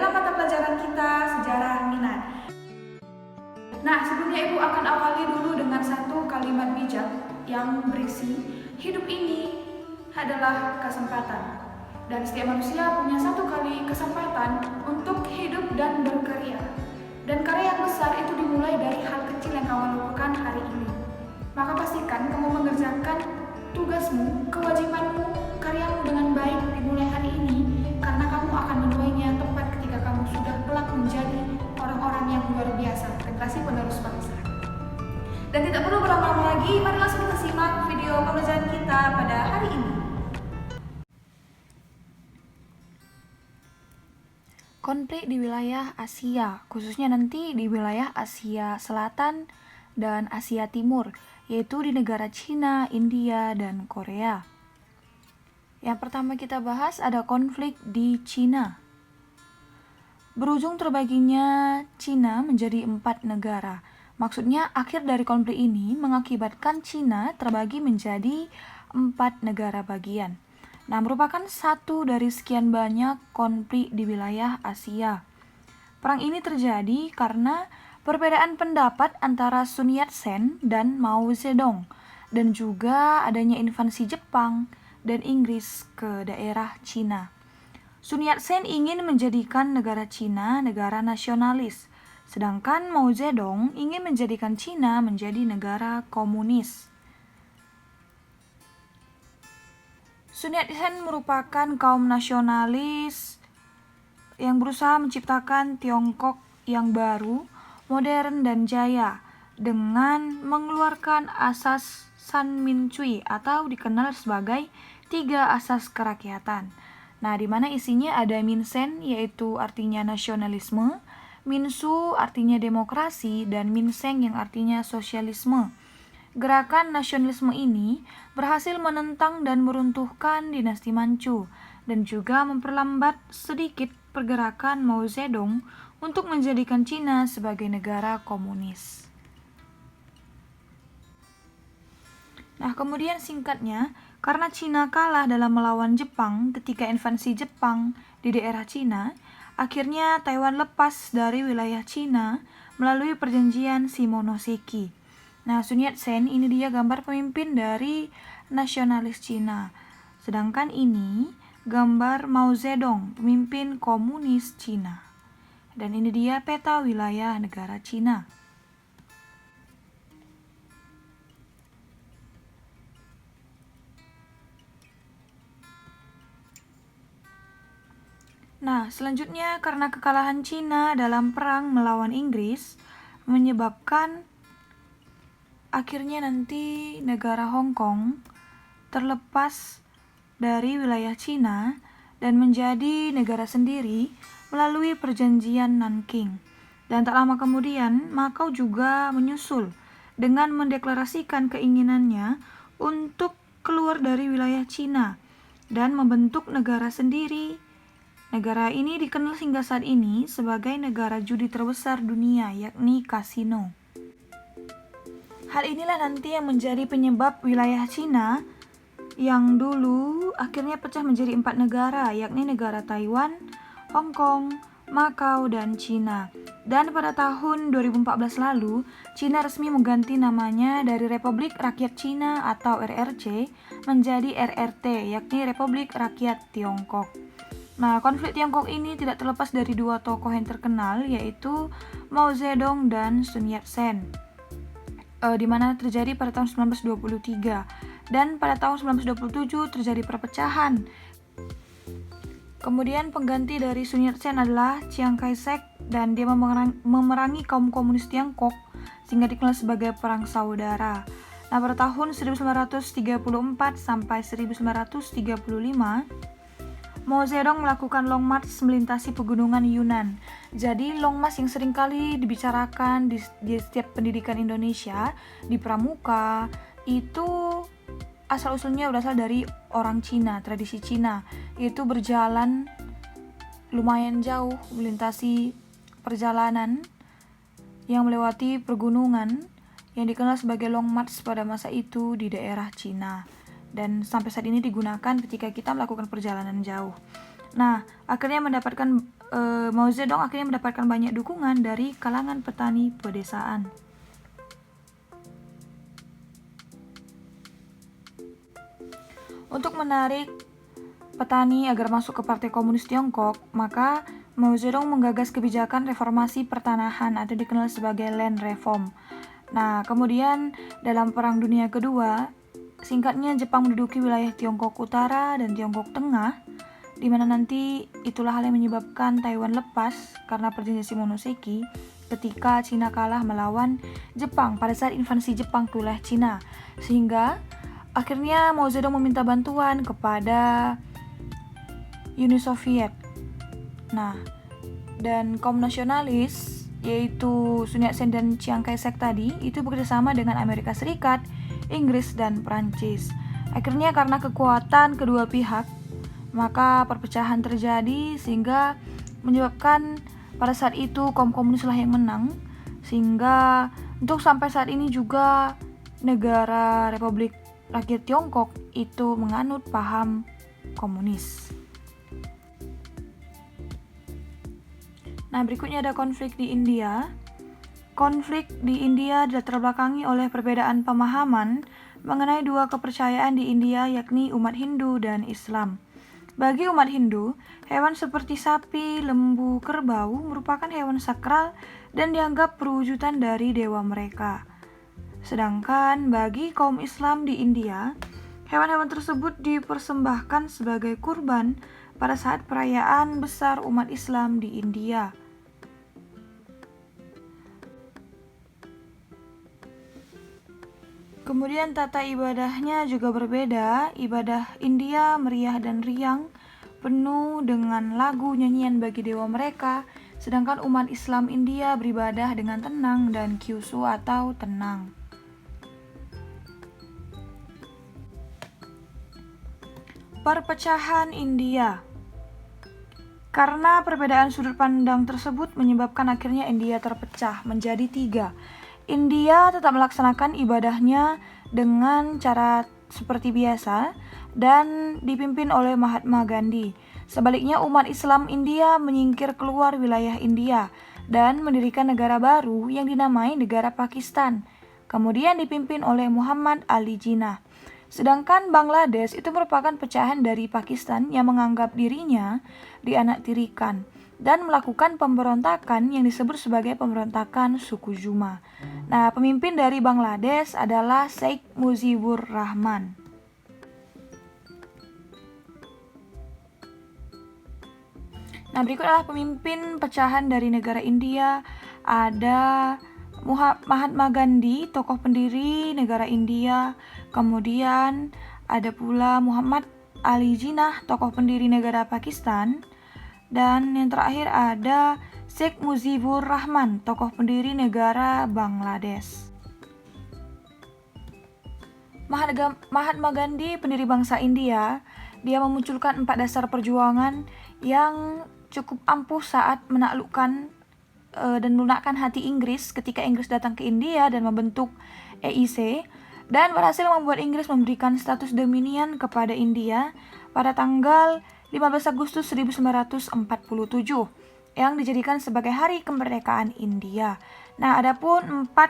dalam mata pelajaran kita sejarah minat. Nah, sebelumnya Ibu akan awali dulu dengan satu kalimat bijak yang berisi, hidup ini adalah kesempatan. Dan setiap manusia punya satu kali kesempatan untuk hidup dan berkarya. Dan karya yang besar itu dimulai dari hal kecil yang kamu lakukan hari ini. Maka pastikan kamu mengerjakan tugasmu, kewajibanmu, karyamu dengan baik dimulai hari ini, karena kamu akan menuainya tepat ketika kamu sudah kelak menjadi orang-orang yang luar biasa, generasi penerus bangsa. Dan tidak perlu berlama-lama lagi, mari langsung kita simak video pembelajaran kita pada hari ini. Konflik di wilayah Asia, khususnya nanti di wilayah Asia Selatan dan Asia Timur, yaitu di negara Cina, India, dan Korea. Yang pertama kita bahas ada konflik di Cina. Berujung terbaginya Cina menjadi 4 negara. Maksudnya akhir dari konflik ini mengakibatkan Cina terbagi menjadi 4 negara bagian. Nah, merupakan satu dari sekian banyak konflik di wilayah Asia. Perang ini terjadi karena perbedaan pendapat antara Sun Yat-sen dan Mao Zedong, dan juga adanya invasi Jepang dan Inggris ke daerah Cina. Sun Yat-sen ingin menjadikan negara Cina negara nasionalis, sedangkan Mao Zedong ingin menjadikan Cina menjadi negara komunis. Sun Yat-sen merupakan kaum nasionalis yang berusaha menciptakan Tiongkok yang baru, modern dan jaya dengan mengeluarkan asas Sanmincui atau dikenal sebagai 3 asas kerakyatan. Nah, di mana isinya ada Minsen yaitu artinya nasionalisme, Minsu artinya demokrasi, dan Minseng yang artinya sosialisme. Gerakan nasionalisme ini berhasil menentang dan meruntuhkan dinasti Manchu dan juga memperlambat sedikit pergerakan Mao Zedong untuk menjadikan Cina sebagai negara komunis. Nah, kemudian singkatnya, karena Cina kalah dalam melawan Jepang ketika invasi Jepang di daerah Cina, akhirnya Taiwan lepas dari wilayah Cina melalui perjanjian Shimonoseki. Nah, Sun Yat-sen ini dia gambar pemimpin dari nasionalis Cina. Sedangkan ini gambar Mao Zedong, pemimpin komunis Cina. Dan ini dia peta wilayah negara Cina. Nah, selanjutnya karena kekalahan Cina dalam perang melawan Inggris menyebabkan akhirnya nanti negara Hong Kong terlepas dari wilayah Cina dan menjadi negara sendiri melalui perjanjian Nanking. Dan tak lama kemudian, Makau juga menyusul dengan mendeklarasikan keinginannya untuk keluar dari wilayah Cina dan membentuk negara sendiri. Negara ini dikenal hingga saat ini sebagai negara judi terbesar dunia, yakni kasino. Hal inilah nanti yang menjadi penyebab wilayah Cina yang dulu akhirnya pecah menjadi 4 negara, yakni negara Taiwan, Hong Kong, Makau, dan Cina. Dan pada tahun 2014 lalu, Cina resmi mengganti namanya dari Republik Rakyat Cina atau RRC menjadi RRT, yakni Republik Rakyat Tiongkok. Nah, konflik Tiongkok ini tidak terlepas dari 2 tokoh yang terkenal, yaitu Mao Zedong dan Sun Yat-sen. Di mana terjadi pada tahun 1923, dan pada tahun 1927 terjadi perpecahan. Kemudian pengganti dari Sun Yat-sen adalah Chiang Kai-shek, dan dia memerangi kaum komunis Tiongkok sehingga dikenal sebagai perang saudara. Nah, pada tahun 1934 sampai 1935 Mao Zedong melakukan long march melintasi pegunungan Yunnan. Jadi long march yang sering kali dibicarakan di setiap pendidikan Indonesia, di pramuka, itu asal-usulnya berasal dari orang Cina, tradisi Cina, yaitu berjalan lumayan jauh, melintasi perjalanan yang melewati pergunungan yang dikenal sebagai long march pada masa itu di daerah Cina. Dan sampai saat ini digunakan ketika kita melakukan perjalanan jauh. Nah, akhirnya mendapatkan Mao Zedong akhirnya mendapatkan banyak dukungan dari kalangan petani pedesaan. Untuk menarik petani agar masuk ke Partai Komunis Tiongkok, maka Mao Zedong menggagas kebijakan reformasi pertanahan atau dikenal sebagai land reform. Nah, kemudian dalam Perang Dunia Kedua, singkatnya Jepang menduduki wilayah Tiongkok Utara dan Tiongkok Tengah, di mana nanti itulah hal yang menyebabkan Taiwan lepas karena perjanjian Shimonoseki ketika Cina kalah melawan Jepang pada saat invasi Jepang ke wilayah Cina, sehingga akhirnya Mao Zedong meminta bantuan kepada Uni Soviet. Nah, dan kaum nasionalis yaitu Sun Yat-sen dan Chiang Kai-shek tadi itu bekerjasama dengan Amerika Serikat, Inggris, dan Prancis. Akhirnya karena kekuatan kedua pihak, maka perpecahan terjadi sehingga menyebabkan pada saat itu kaum komunislah yang menang, sehingga untuk sampai saat ini juga negara Republik Rakyat Tiongkok itu menganut paham komunis. Nah, berikutnya ada konflik di India. Konflik di India dilatar belakangi oleh perbedaan pemahaman mengenai dua kepercayaan di India, yakni umat Hindu dan Islam. Bagi umat Hindu, hewan seperti sapi, lembu, kerbau merupakan hewan sakral dan dianggap perwujudan dari dewa mereka. Sedangkan bagi kaum Islam di India, hewan-hewan tersebut dipersembahkan sebagai kurban pada saat perayaan besar umat Islam di India. Kemudian tata ibadahnya juga berbeda. Ibadah India meriah dan riang, penuh dengan lagu nyanyian bagi dewa mereka, sedangkan umat Islam India beribadah dengan tenang dan kyushu atau tenang. Perpecahan India. Karena perbedaan sudut pandang tersebut menyebabkan akhirnya India terpecah menjadi 3. India tetap melaksanakan ibadahnya dengan cara seperti biasa dan dipimpin oleh Mahatma Gandhi. Sebaliknya, umat Islam India menyingkir keluar wilayah India dan mendirikan negara baru yang dinamai negara Pakistan, kemudian dipimpin oleh Muhammad Ali Jinnah. Sedangkan Bangladesh itu merupakan pecahan dari Pakistan yang menganggap dirinya dianaktirikan dan melakukan pemberontakan yang disebut sebagai pemberontakan suku Juma. Nah, pemimpin dari Bangladesh adalah Sheikh Mujibur Rahman. Nah, berikut adalah pemimpin pecahan dari negara India. Ada Mahatma Gandhi, tokoh pendiri negara India. Kemudian ada pula Muhammad Ali Jinnah, tokoh pendiri negara Pakistan. Dan yang terakhir ada Sheikh Mujibur Rahman, tokoh pendiri negara Bangladesh. Mahatma Gandhi, pendiri bangsa India, dia memunculkan 4 dasar perjuangan yang cukup ampuh saat menaklukkan dan melunakkan hati Inggris ketika Inggris datang ke India dan membentuk EIC, dan berhasil membuat Inggris memberikan status dominion kepada India pada tanggal 15 Agustus 1947 yang dijadikan sebagai hari kemerdekaan India. Nah, adapun 4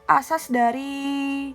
asas dari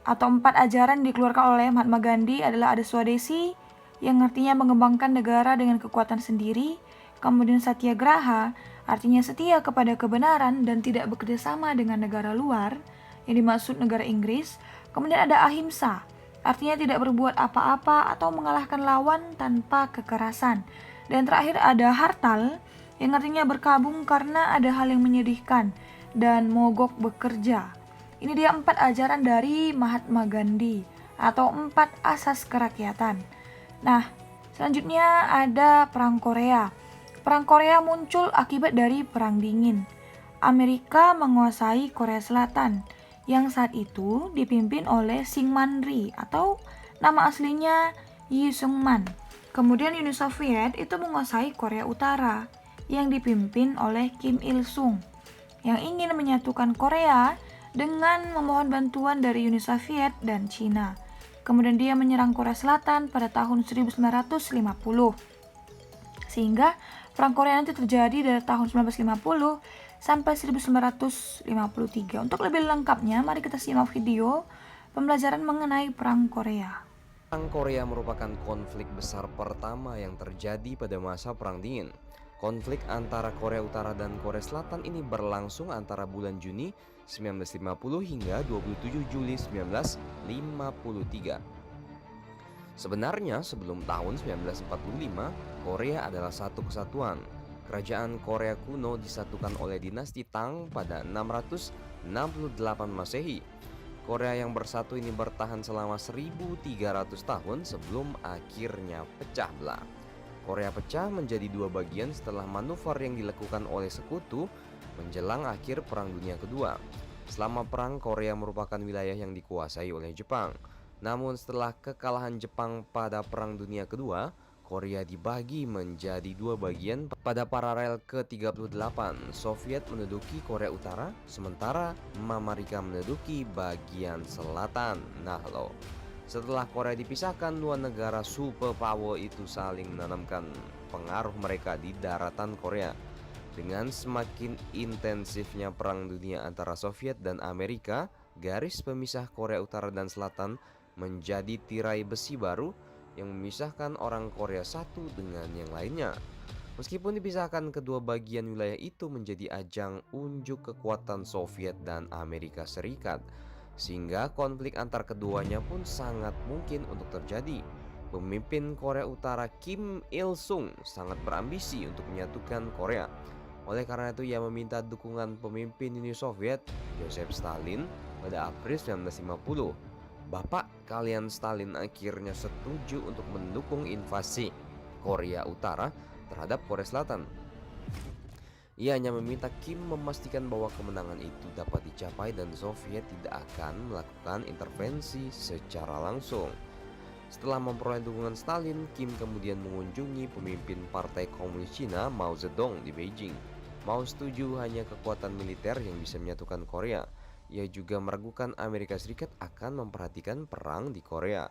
atau 4 ajaran dikeluarkan oleh Mahatma Gandhi adalah ada Swadesi yang artinya mengembangkan negara dengan kekuatan sendiri, kemudian Satyagraha artinya setia kepada kebenaran dan tidak bekerjasama dengan negara luar yang dimaksud negara Inggris, kemudian ada Ahimsa artinya tidak berbuat apa-apa atau mengalahkan lawan tanpa kekerasan. Dan terakhir ada Hartal yang artinya berkabung karena ada hal yang menyedihkan dan mogok bekerja. Ini dia 4 ajaran dari Mahatma Gandhi atau 4 asas kerakyatan. Nah, selanjutnya ada Perang Korea. Perang Korea muncul akibat dari Perang Dingin. Amerika menguasai Korea Selatan yang saat itu dipimpin oleh Syngman Rhee atau nama aslinya Yi Seung-man. Kemudian Uni Soviet itu menguasai Korea Utara yang dipimpin oleh Kim Il-sung yang ingin menyatukan Korea dengan memohon bantuan dari Uni Soviet dan Cina. Kemudian dia menyerang Korea Selatan pada tahun 1950. Sehingga Perang Korea nanti terjadi dari tahun 1950 sampai 1953. Untuk lebih lengkapnya, mari kita simak video pembelajaran mengenai Perang Korea. Perang Korea merupakan konflik besar pertama yang terjadi pada masa Perang Dingin. Konflik antara Korea Utara dan Korea Selatan ini berlangsung antara bulan Juni 1950 hingga 27 Juli 1953. Sebenarnya sebelum tahun 1945, Korea adalah satu kesatuan. Kerajaan Korea kuno disatukan oleh dinasti Tang pada 668 Masehi. Korea yang bersatu ini bertahan selama 1300 tahun sebelum akhirnya pecah belah. Korea pecah menjadi dua bagian setelah manuver yang dilakukan oleh sekutu menjelang akhir Perang Dunia Kedua. Selama perang, Korea merupakan wilayah yang dikuasai oleh Jepang. Namun setelah kekalahan Jepang pada Perang Dunia Kedua, Korea dibagi menjadi dua bagian. Pada paralel ke-38, Soviet menduduki Korea Utara, sementara Amerika menduduki bagian selatan. Nah loh, setelah Korea dipisahkan, dua negara superpower itu saling menanamkan pengaruh mereka di daratan Korea. Dengan semakin intensifnya Perang Dunia antara Soviet dan Amerika, garis pemisah Korea Utara dan Selatan menjadi tirai besi baru yang memisahkan orang Korea satu dengan yang lainnya. Meskipun dipisahkan, kedua bagian wilayah itu menjadi ajang unjuk kekuatan Soviet dan Amerika Serikat, sehingga konflik antar keduanya pun sangat mungkin untuk terjadi. Pemimpin Korea Utara Kim Il-sung sangat berambisi untuk menyatukan Korea. Oleh karena itu, ia meminta dukungan pemimpin Uni Soviet, Joseph Stalin, pada April 1950. Bapak kalian Stalin akhirnya setuju untuk mendukung invasi Korea Utara terhadap Korea Selatan. Ia hanya meminta Kim memastikan bahwa kemenangan itu dapat dicapai dan Soviet tidak akan melakukan intervensi secara langsung. Setelah memperoleh dukungan Stalin, Kim kemudian mengunjungi pemimpin Partai Komunis Cina, Mao Zedong, di Beijing. Mao setuju hanya kekuatan militer yang bisa menyatukan Korea. Ia juga meragukan Amerika Serikat akan memperhatikan perang di Korea.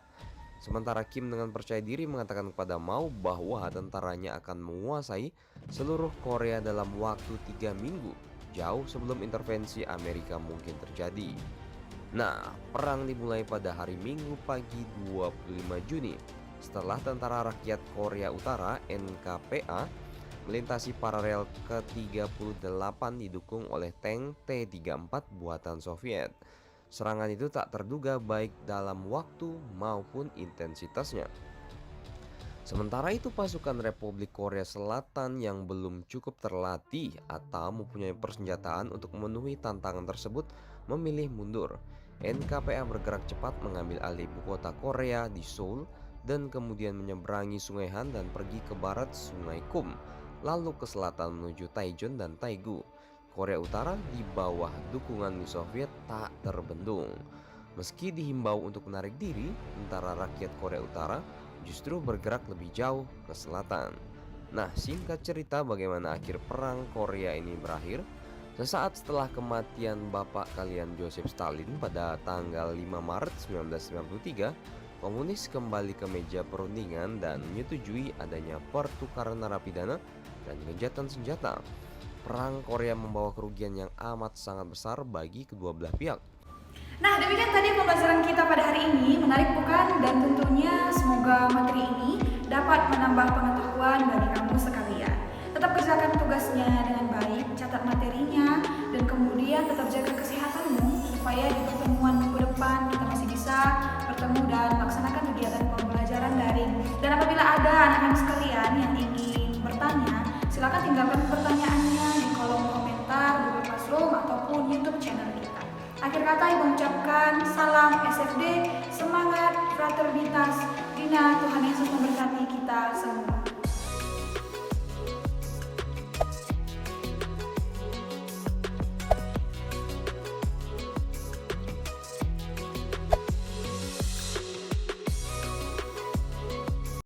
Sementara Kim dengan percaya diri mengatakan kepada Mao bahwa tentaranya akan menguasai seluruh Korea dalam waktu 3 minggu, jauh sebelum intervensi Amerika mungkin terjadi. Nah, perang dimulai pada hari Minggu pagi 25 Juni setelah Tentara Rakyat Korea Utara (NKPA) melintasi paralel ke-38 didukung oleh tank T-34 buatan Soviet. Serangan itu tak terduga baik dalam waktu maupun intensitasnya. Sementara itu, pasukan Republik Korea Selatan yang belum cukup terlatih atau mempunyai persenjataan untuk memenuhi tantangan tersebut memilih mundur. NKPA bergerak cepat mengambil alih ibu kota Korea di Seoul dan kemudian menyeberangi Sungai Han dan pergi ke barat Sungai Kum, lalu ke selatan menuju Taichung dan Taegu. Korea Utara di bawah dukungan Uni Soviet tak terbendung. Meski dihimbau untuk menarik diri, Tentara Rakyat Korea Utara justru bergerak lebih jauh ke selatan. Nah, singkat cerita bagaimana akhir perang Korea ini berakhir. Sesaat setelah kematian bapak kalian Joseph Stalin pada tanggal 5 Maret 1993, komunis kembali ke meja perundingan dan menyetujui adanya pertukaran narapidana dan gencatan senjata. Perang Korea membawa kerugian yang amat sangat besar bagi kedua belah pihak. Nah, demikian tadi pembelajaran kita pada hari ini. Menarik bukan? Dan tentunya semoga materi ini dapat menambah pengetahuan bagi kamu sekalian. Tetap kerjakan tugasnya dengan baik, catat materinya, dan kemudian tetap jaga kesehatanmu supaya di pertemuan minggu depan kita masih bisa bertemu dan melaksanakan kegiatan pembelajaran daring. Dan apabila ada anak-anak sekalian yang ingin bertanya, silakan tinggalkan pertanyaannya di kolom komentar Google Classroom ataupun YouTube channel kita. Akhir kata ibu mengucapkan salam SFD, semangat, fraternitas, Dina, Tuhan Yesus memberkati kita semua.